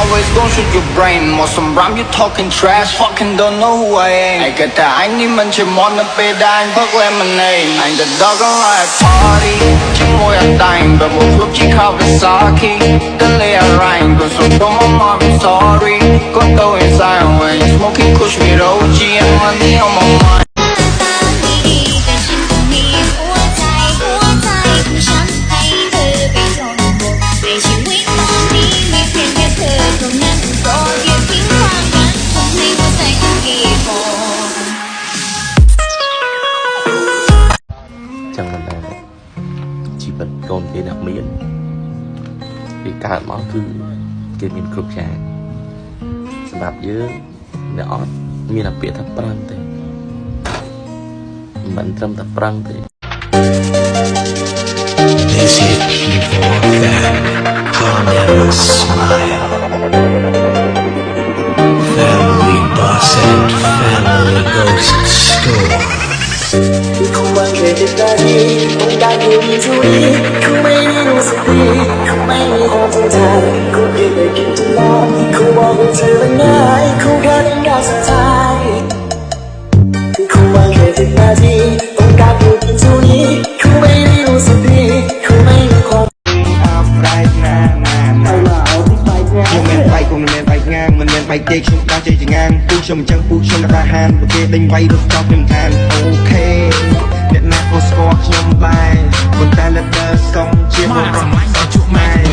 always gon' shoot your brain. More some rhyme, you talking trash, fucking don't know who I am. Ai kể ta anh đi mình chỉ món nó bê đa anh fuck lemonade. Anh the dog on like party, chỉ ngồi ăn đành và một lúc chỉ khao về Saki. Tên lê à rành, còn sống trong mong mong I'm sorry. Con tàu inside away, smoking kush with OG and money on my mind. Chẳng là chỉ bật con cái đặc miễn vì cả máu cứ cái miền cực dài sạp dưới để ót miền là biệt thập prang thế mình trong thập prang thế. This hit before that, I'll never smile. Family boss and family ghost store. Không quan hệ đến ta đi, không đã nhiều đi dù đi. Không mấy đi đâu sẽ đi, không mấy đi không thể thay. Không biết về chuyện tương lai, không bỏ cuộc trời vẫn ngại. Không có đến ngày sẽ thay. Không quan hệ đến ta đi, không đã nhiều đi dù đi. Không mấy đi đâu sẽ đi, không mấy đi không. Yo men bay cùng men bay ngang, mình men bay tê chung ta chơi chẳng ngang. Phu cho mình chẳng phu cho nó ra hand, ok đánh bay được cho mình than. Ok, để nát con score nhom bay, còn ta là đơ song chia một vòng sau chụp mai.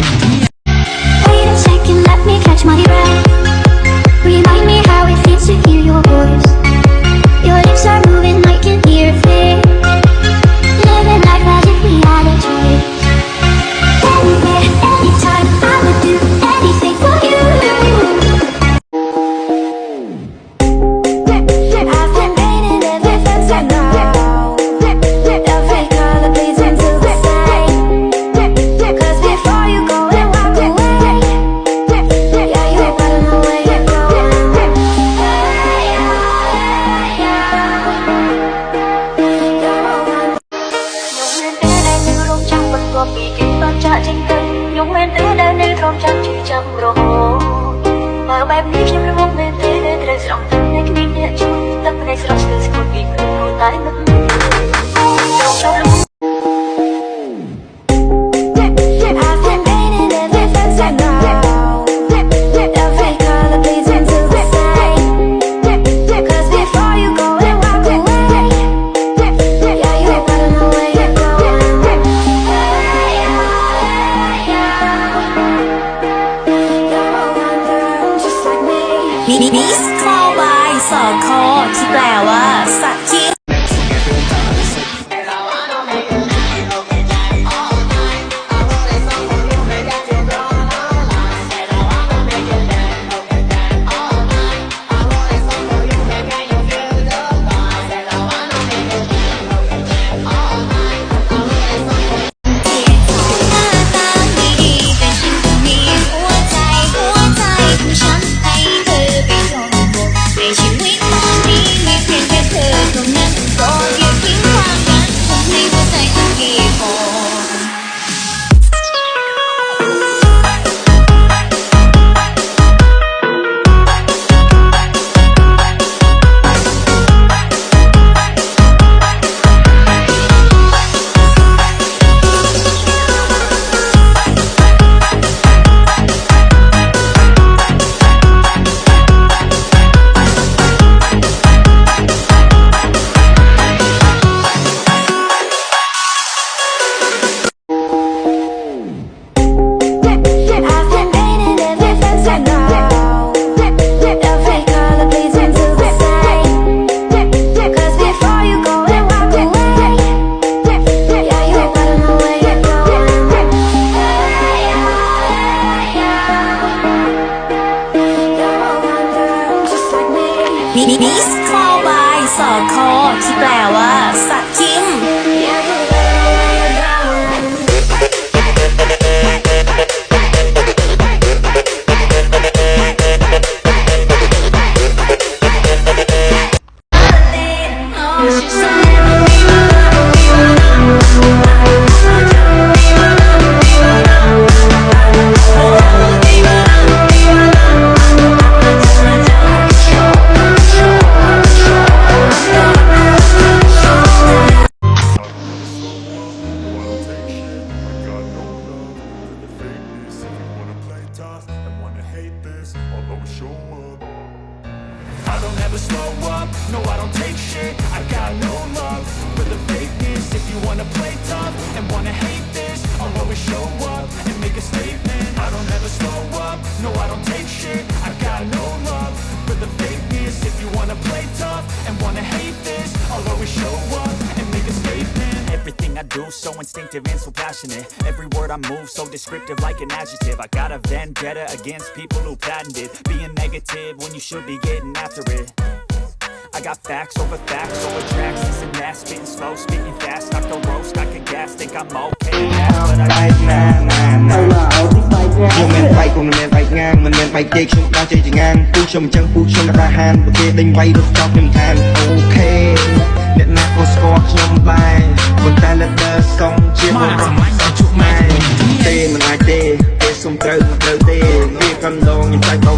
Wait a second, let me catch my breath. Remind me how it feels to hear your voice. Your lips are moving, I can hear it. Living life as if we had a choice. Anywhere, anytime, I would do anything for you. I've been painting everything so now. The fake color bleeds into the sky. 'Cause before you go and walk away, yeah, you better know where you're going. Nhung lên tới đây như thơm trắng chỉ trong rồi. Mà em biết em luôn lên tới đây trời rộng thân này kinh nhẹ chung tâm này sẽ rộng từ một việc của tái mất. I've been painting everything so now. The fake color bleeds into the sky. 'Cause before you go and walk away, yeah, you better know where you're going. You're a wanderer just like me. tough and wanna hate this, I'll always show up and make a statement. I don't ever slow up, no I don't take shit. I got no love for the fakeness. If you wanna play tough and wanna hate this, I'll always show up and make a statement. Everything I do so instinctive and so passionate. Every word I move so descriptive like an adjective. I got a vendetta against people who patented being negative when you should be getting after it. I got facts over tracks, this and that, spitting slow, speaking fast, knock the roast, I can gas, think I'm okay now, but I បែកណាខ្ញុំមិនបែកcũngមិនបែកងាងមិនមែនបែកទេខ្ញុំដើរចេញចងាងពូខ្ញុំអញ្ចឹងពូខ្ញុំក្លាហានពួកគេដេញវាយរត់ចោលខ្ញុំឋានអូខេអ្នកណាក៏ស្គាល់ខ្ញុំដែរប៉ុន្តែលើដើរសុំជាបងរំលាញ់ជុកម៉ែទេមិនអាចទេសុំត្រូវទេវាកំដងខ្ញុំចាច់បោក